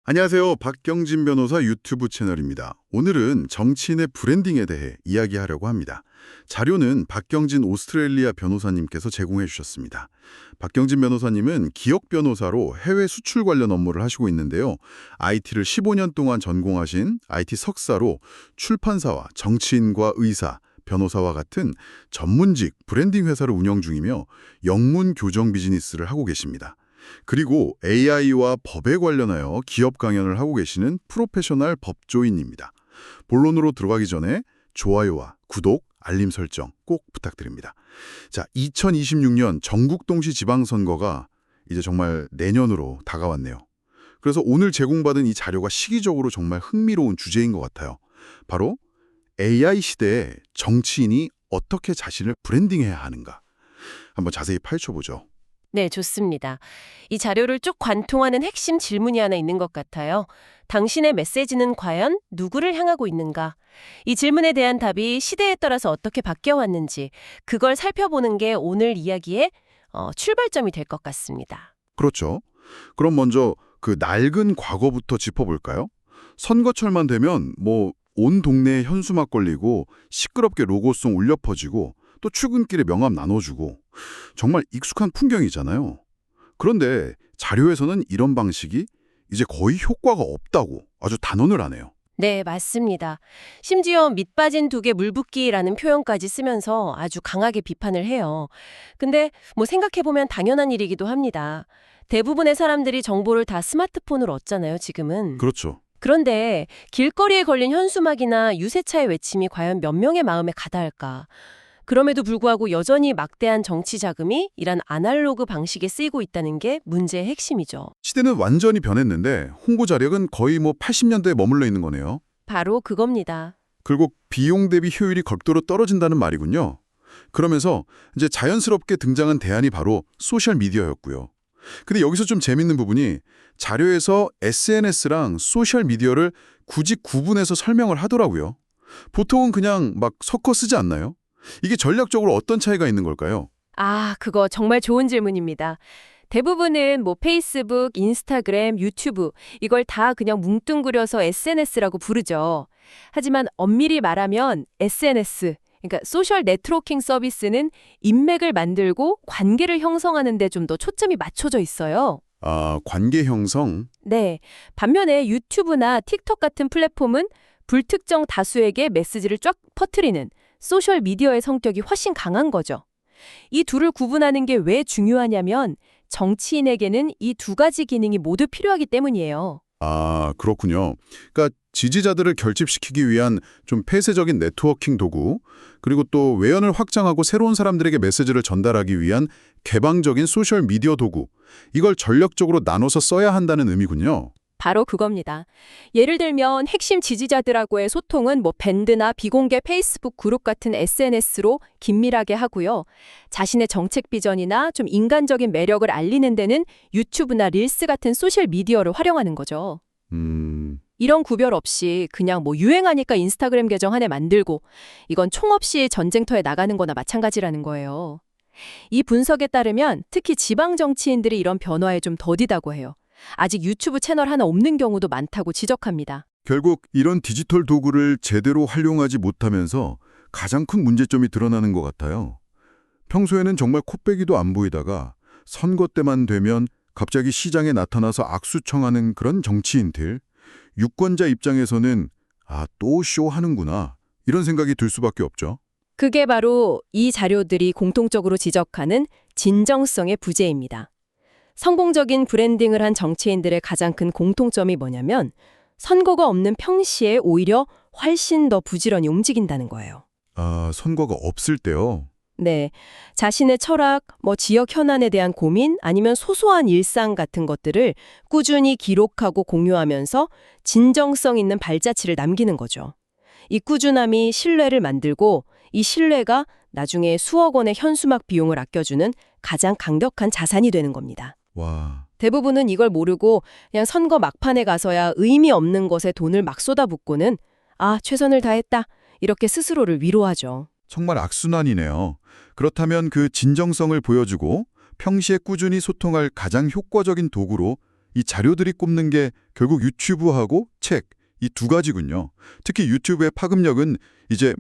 안녕하세요. 박경진 변호사 유튜브 채널입니다. 오늘은 정치인의 브랜딩에 대해 이야기하려고 합니다. 자료는 박경진 오스트레일리아 변호사님께서 제공해 주셨습니다. 박경진 변호사님은 기업 변호사로 해외 수출 관련 업무를 하시고 있는데요. IT를 15년 동안 전공하신 IT 석사로 출판사와 정치인과 의사, 변호사와 같은 전문직 브랜딩 회사를 운영 중이며 영문 교정 비즈니스를 하고 계십니다. 그리고 AI와 법에 관련하여 기업 강연을 하고 계시는 프로페셔널 법조인입니다. 본론으로 들어가기 전에 좋아요와 구독, 알림 설정 꼭 부탁드립니다. 자, 2026년 전국 동시 지방선거가 이제 정말 내년으로 다가왔네요. 그래서 오늘 제공받은 이 자료가 시기적으로 정말 흥미로운 주제인 것 같아요. 바로 AI 시대에 정치인이 어떻게 자신을 브랜딩해야 하는가. 한번 자세히 파헤쳐보죠. 네, 좋습니다. 이 자료를 쭉 관통하는 핵심 질문이 하나 있는 것 같아요. 당신의 메시지는 과연 누구를 향하고 있는가? 이 질문에 대한 답이 시대에 따라서 어떻게 바뀌어왔는지 그걸 살펴보는 게 오늘 이야기의 출발점이 될 것 같습니다. 그렇죠. 그럼 먼저 그 낡은 과거부터 짚어볼까요? 선거철만 되면 온 동네에 현수막 걸리고 시끄럽게 로고송 울려 퍼지고 또 출근길에 명함 나눠주고 정말 익숙한 풍경이잖아요. 그런데 자료에서는 이런 방식이 이제 거의 효과가 없다고 아주 단언을 하네요. 네, 맞습니다. 심지어 밑 빠진 두 개 물붓기라는 표현까지 쓰면서 아주 강하게 비판을 해요. 근데 생각해보면 당연한 일이기도 합니다. 대부분의 사람들이 정보를 다 스마트폰으로 얻잖아요, 지금은. 그렇죠. 그런데 길거리에 걸린 현수막이나 유세차의 외침이 과연 몇 명의 마음에 가닿을까? 그럼에도 불구하고 여전히 막대한 정치 자금이 이런 아날로그 방식에 쓰이고 있다는 게 문제의 핵심이죠. 시대는 완전히 변했는데 홍보 자력은 거의 80년대에 머물러 있는 거네요. 바로 그겁니다. 결국 비용 대비 효율이 극도로 떨어진다는 말이군요. 그러면서 이제 자연스럽게 등장한 대안이 바로 소셜미디어였고요. 근데 여기서 좀 재밌는 부분이 자료에서 SNS랑 소셜미디어를 굳이 구분해서 설명을 하더라고요. 보통은 그냥 막 섞어 쓰지 않나요? 이게 전략적으로 어떤 차이가 있는 걸까요? 아, 그거 정말 좋은 질문입니다. 대부분은 페이스북, 인스타그램, 유튜브 이걸 다 그냥 뭉뚱그려서 SNS라고 부르죠. 하지만 엄밀히 말하면 SNS, 그러니까 소셜 네트워킹 서비스는 인맥을 만들고 관계를 형성하는 데 좀 더 초점이 맞춰져 있어요. 아, 관계 형성? 네. 반면에 유튜브나 틱톡 같은 플랫폼은 불특정 다수에게 메시지를 쫙 퍼뜨리는 소셜 미디어의 성격이 훨씬 강한 거죠. 이 둘을 구분하는 게 왜 중요하냐면 정치인에게는 이 두 가지 기능이 모두 필요하기 때문이에요. 아, 그렇군요. 그러니까 지지자들을 결집시키기 위한 좀 폐쇄적인 네트워킹 도구, 그리고 또 외연을 확장하고 새로운 사람들에게 메시지를 전달하기 위한 개방적인 소셜 미디어 도구, 이걸 전략적으로 나눠서 써야 한다는 의미군요. 바로 그겁니다. 예를 들면 핵심 지지자들하고의 소통은 밴드나 비공개 페이스북 그룹 같은 SNS로 긴밀하게 하고요. 자신의 정책 비전이나 좀 인간적인 매력을 알리는 데는 유튜브나 릴스 같은 소셜 미디어를 활용하는 거죠. 이런 구별 없이 그냥 유행하니까 인스타그램 계정 하나 만들고 이건 총 없이 전쟁터에 나가는 거나 마찬가지라는 거예요. 이 분석에 따르면 특히 지방 정치인들이 이런 변화에 좀 더디다고 해요. 아직 유튜브 채널 하나 없는 경우도 많다고 지적합니다. 결국 이런 디지털 도구를 제대로 활용하지 못하면서 가장 큰 문제점이 드러나는 것 같아요. 평소에는 정말 코빼기도 안 보이다가 선거 때만 되면 갑자기 시장에 나타나서 악수 청하는 그런 정치인들. 유권자 입장에서는 또 쇼하는구나 이런 생각이 들 수밖에 없죠. 그게 바로 이 자료들이 공통적으로 지적하는 진정성의 부재입니다. 성공적인 브랜딩을 한 정치인들의 가장 큰 공통점이 뭐냐면 선거가 없는 평시에 오히려 훨씬 더 부지런히 움직인다는 거예요. 아, 선거가 없을 때요? 네, 자신의 철학, 지역 현안에 대한 고민 아니면 소소한 일상 같은 것들을 꾸준히 기록하고 공유하면서 진정성 있는 발자취를 남기는 거죠. 이 꾸준함이 신뢰를 만들고 이 신뢰가 나중에 수억 원의 현수막 비용을 아껴주는 가장 강력한 자산이 되는 겁니다. 와, 대부분은 이걸 모르고 그냥 선거 막판에 가서야 의미 없는 것에 돈을 막 쏟아붓고는 최선을 다했다 이렇게 스스로를 위로하죠. 정말 악순환이네요. 그렇다면 그 진정성을 보여주고 평시에 꾸준히 소통할 가장 효과적인 도구로 이 자료들이 꼽는 게 결국 유튜브하고 책, 이 두 가지군요. 특히 유튜브의 파급력은 이제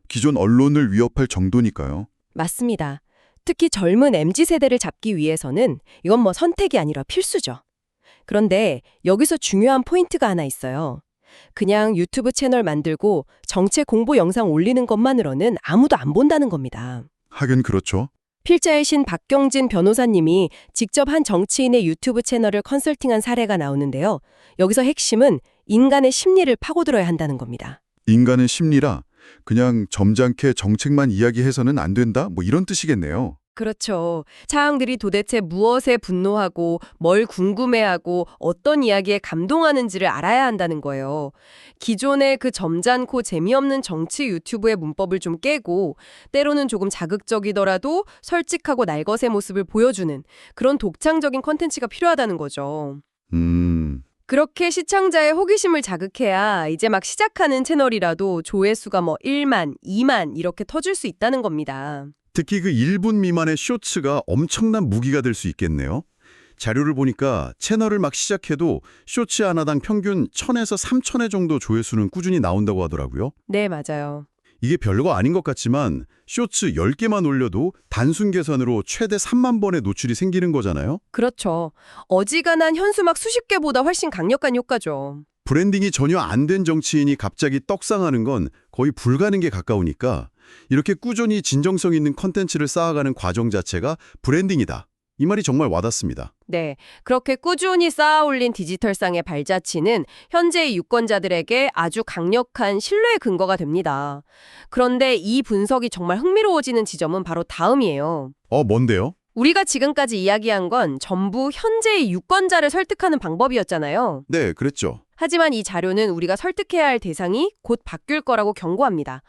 기존 언론을 위협할 정도니까요. 맞습니다. 특히 젊은 MZ세대를 잡기 위해서는 이건 선택이 아니라 필수죠. 그런데 여기서 중요한 포인트가 하나 있어요. 그냥 유튜브 채널 만들고 정책 공보 영상 올리는 것만으로는 아무도 안 본다는 겁니다. 하긴 그렇죠. 필자이신 박경진 변호사님이 직접 한 정치인의 유튜브 채널을 컨설팅한 사례가 나오는데요. 여기서 핵심은 인간의 심리를 파고들어야 한다는 겁니다. 인간의 심리라 그냥 점잖게 정책만 이야기해서는 안 된다? 이런 뜻이겠네요. 그렇죠. 사람들이 도대체 무엇에 분노하고 뭘 궁금해하고 어떤 이야기에 감동하는지를 알아야 한다는 거예요. 기존의 그 점잖고 재미없는 정치 유튜브의 문법을 좀 깨고 때로는 조금 자극적이더라도 솔직하고 날것의 모습을 보여주는 그런 독창적인 콘텐츠가 필요하다는 거죠. 그렇게 시청자의 호기심을 자극해야 이제 막 시작하는 채널이라도 조회수가 1만, 2만 이렇게 터질 수 있다는 겁니다. 특히 그 1분 미만의 쇼츠가 엄청난 무기가 될 수 있겠네요. 자료를 보니까 채널을 막 시작해도 쇼츠 하나당 평균 1000에서 3000회 정도 조회수는 꾸준히 나온다고 하더라고요. 네, 맞아요. 이게 별거 아닌 것 같지만 쇼츠 10개만 올려도 단순 계산으로 최대 3만 번의 노출이 생기는 거잖아요. 그렇죠. 어지간한 현수막 수십 개보다 훨씬 강력한 효과죠. 브랜딩이 전혀 안 된 정치인이 갑자기 떡상하는 건 거의 불가능에 가까우니까 이렇게 꾸준히 진정성 있는 컨텐츠를 쌓아가는 과정 자체가 브랜딩이다. 이 말이 정말 와닿습니다. 네, 그렇게 꾸준히 쌓아올린 디지털상의 발자취는 현재의 유권자들에게 아주 강력한 신뢰의 근거가 됩니다. 그런데 이 분석이 정말 흥미로워지는 지점은 바로 다음이에요. 뭔데요? 우리가 지금까지 이야기한 건 전부 현재의 유권자를 설득하는 방법이었잖아요. 네, 그랬죠. 하지만 이 자료는 우리가 설득해야 할 대상이 곧 바뀔 거라고 경고합니다.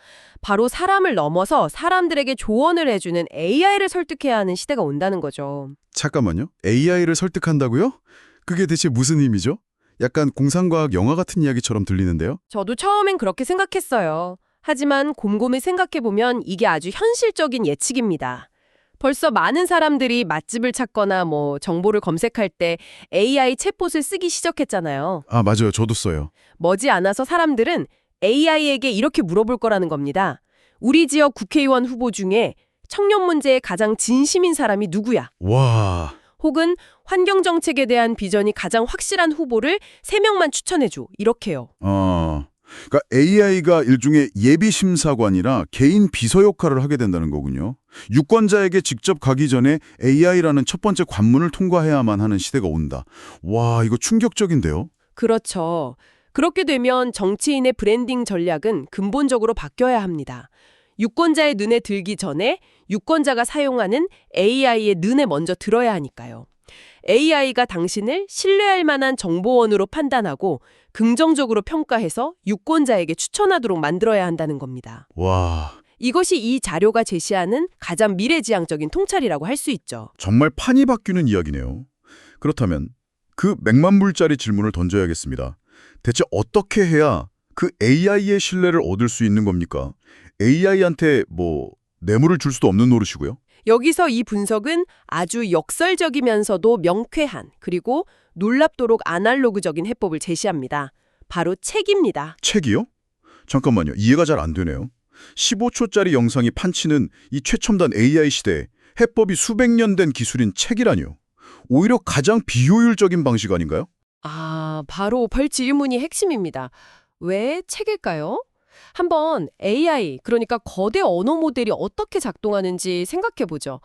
바로 사람을 넘어서 사람들에게 조언을 해주는 AI를 설득해야 하는 시대가 온다는 거죠. 잠깐만요. AI를 설득한다고요? 그게 대체 무슨 의미죠? 약간 공상과학 영화 같은 이야기처럼 들리는데요. 저도 처음엔 그렇게 생각했어요. 하지만 곰곰이 생각해보면 이게 아주 현실적인 예측입니다. 벌써 많은 사람들이 맛집을 찾거나 정보를 검색할 때 AI 챗봇을 쓰기 시작했잖아요. 아, 맞아요. 저도 써요. 머지않아서 사람들은 AI에게 이렇게 물어볼 거라는 겁니다. 우리 지역 국회의원 후보 중에 청년 문제에 가장 진심인 사람이 누구야? 와, 혹은 환경정책에 대한 비전이 가장 확실한 후보를 3명만 추천해줘. 이렇게요. 그러니까 AI가 일종의 예비심사관이라 개인 비서 역할을 하게 된다는 거군요. 유권자에게 직접 가기 전에 AI라는 첫 번째 관문을 통과해야만 하는 시대가 온다. 와, 이거 충격적인데요? 그렇죠. 그렇게 되면 정치인의 브랜딩 전략은 근본적으로 바뀌어야 합니다. 유권자의 눈에 들기 전에 유권자가 사용하는 AI의 눈에 먼저 들어야 하니까요. AI가 당신을 신뢰할 만한 정보원으로 판단하고 긍정적으로 평가해서 유권자에게 추천하도록 만들어야 한다는 겁니다. 와, 이것이 이 자료가 제시하는 가장 미래지향적인 통찰이라고 할 수 있죠. 정말 판이 바뀌는 이야기네요. 그렇다면 그 맥만불짜리 질문을 던져야겠습니다. 대체 어떻게 해야 그 AI의 신뢰를 얻을 수 있는 겁니까? AI한테 뇌물을 줄 수도 없는 노릇이고요. 여기서 이 분석은 아주 역설적이면서도 명쾌한 그리고 놀랍도록 아날로그적인 해법을 제시합니다. 바로 책입니다. 책이요? 잠깐만요. 이해가 잘 안 되네요. 15초짜리 영상이 판치는 이 최첨단 AI 시대에 해법이 수백 년 된 기술인 책이라뇨. 오히려 가장 비효율적인 방식 아닌가요? 바로 질문이 핵심입니다. 왜 책일까요? 한번 AI, 그러니까 거대 언어 모델이 어떻게 작동하는지 생각해보죠.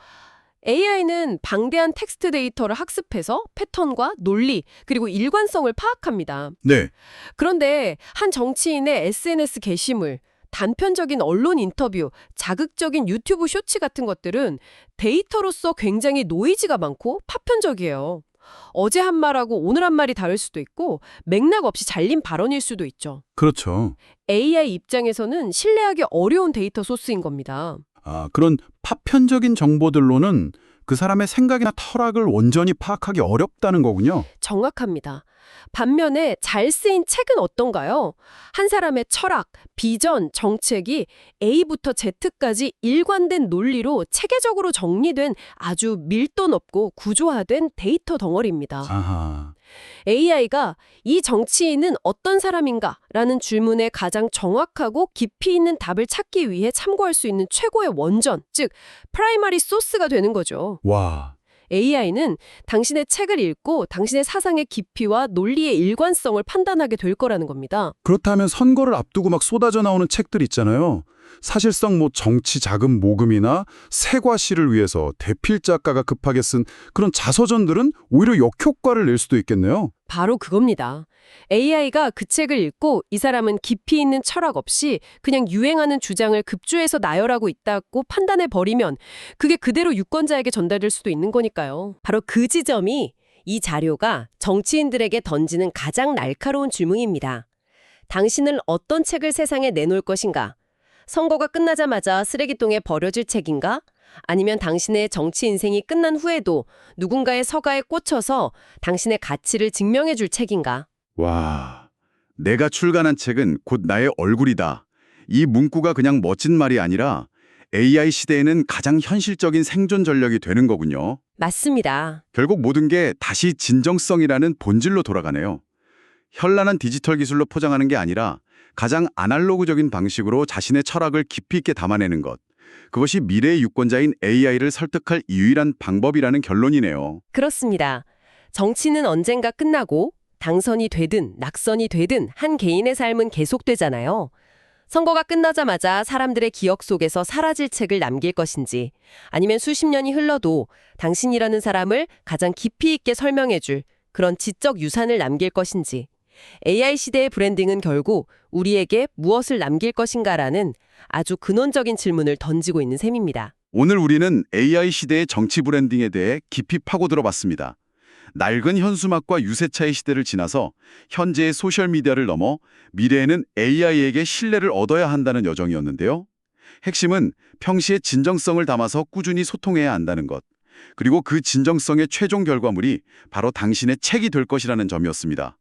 AI는 방대한 텍스트 데이터를 학습해서 패턴과 논리, 그리고 일관성을 파악합니다. 네. 그런데 한 정치인의 SNS 게시물, 단편적인 언론 인터뷰, 자극적인 유튜브 쇼츠 같은 것들은 데이터로서 굉장히 노이즈가 많고 파편적이에요. 어제 한 말하고 오늘 한 말이 다를 수도 있고 맥락 없이 잘린 발언일 수도 있죠. 그렇죠. AI 입장에서는 신뢰하기 어려운 데이터 소스인 겁니다. 그런 파편적인 정보들로는 그 사람의 생각이나 철학을 온전히 파악하기 어렵다는 거군요. 정확합니다. 반면에 잘 쓰인 책은 어떤가요? 한 사람의 철학, 비전, 정책이 A부터 Z까지 일관된 논리로 체계적으로 정리된 아주 밀도 높고 구조화된 데이터 덩어리입니다. 아하. AI가 이 정치인은 어떤 사람인가라는 질문에 가장 정확하고 깊이 있는 답을 찾기 위해 참고할 수 있는 최고의 원전, 즉 프라이머리 소스가 되는 거죠. 와, AI는 당신의 책을 읽고 당신의 사상의 깊이와 논리의 일관성을 판단하게 될 거라는 겁니다. 그렇다면 선거를 앞두고 막 쏟아져 나오는 책들 있잖아요. 사실상 뭐 정치 자금 모금이나 세과시를 위해서 대필 작가가 급하게 쓴 그런 자서전들은 오히려 역효과를 낼 수도 있겠네요. 바로 그겁니다. AI가 그 책을 읽고 이 사람은 깊이 있는 철학 없이 그냥 유행하는 주장을 급조해서 나열하고 있다고 판단해 버리면 그게 그대로 유권자에게 전달될 수도 있는 거니까요. 바로 그 지점이 이 자료가 정치인들에게 던지는 가장 날카로운 질문입니다. 당신은 어떤 책을 세상에 내놓을 것인가? 선거가 끝나자마자 쓰레기통에 버려질 책인가? 아니면 당신의 정치 인생이 끝난 후에도 누군가의 서가에 꽂혀서 당신의 가치를 증명해 줄 책인가? 와, 내가 출간한 책은 곧 나의 얼굴이다. 이 문구가 그냥 멋진 말이 아니라 AI 시대에는 가장 현실적인 생존 전략이 되는 거군요. 맞습니다. 결국 모든 게 다시 진정성이라는 본질로 돌아가네요. 현란한 디지털 기술로 포장하는 게 아니라 가장 아날로그적인 방식으로 자신의 철학을 깊이 있게 담아내는 것. 그것이 미래의 유권자인 AI를 설득할 유일한 방법이라는 결론이네요. 그렇습니다. 정치는 언젠가 끝나고 당선이 되든 낙선이 되든 한 개인의 삶은 계속되잖아요. 선거가 끝나자마자 사람들의 기억 속에서 사라질 책을 남길 것인지 아니면 수십 년이 흘러도 당신이라는 사람을 가장 깊이 있게 설명해줄 그런 지적 유산을 남길 것인지 AI 시대의 브랜딩은 결국 우리에게 무엇을 남길 것인가라는 아주 근원적인 질문을 던지고 있는 셈입니다. 오늘 우리는 AI 시대의 정치 브랜딩에 대해 깊이 파고들어 봤습니다. 낡은 현수막과 유세차의 시대를 지나서 현재의 소셜미디어를 넘어 미래에는 AI에게 신뢰를 얻어야 한다는 여정이었는데요. 핵심은 평시에 진정성을 담아서 꾸준히 소통해야 한다는 것. 그리고 그 진정성의 최종 결과물이 바로 당신의 책이 될 것이라는 점이었습니다.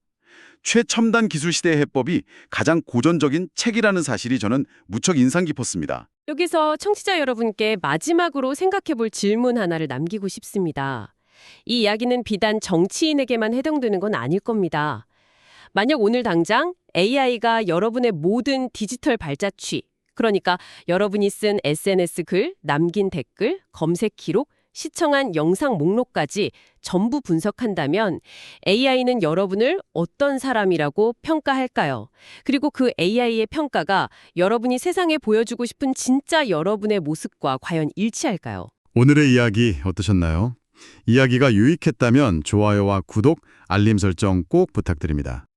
최첨단 기술 시대의 해법이 가장 고전적인 책이라는 사실이 저는 무척 인상 깊었습니다. 여기서 청취자 여러분께 마지막으로 생각해 볼 질문 하나를 남기고 싶습니다. 이 이야기는 비단 정치인에게만 해당되는 건 아닐 겁니다. 만약 오늘 당장 AI가 여러분의 모든 디지털 발자취, 그러니까 여러분이 쓴 SNS 글, 남긴 댓글, 검색 기록, 시청한 영상 목록까지 전부 분석한다면 AI는 여러분을 어떤 사람이라고 평가할까요? 그리고 그 AI의 평가가 여러분이 세상에 보여주고 싶은 진짜 여러분의 모습과 과연 일치할까요? 오늘의 이야기 어떠셨나요? 이야기가 유익했다면 좋아요와 구독, 알림 설정 꼭 부탁드립니다.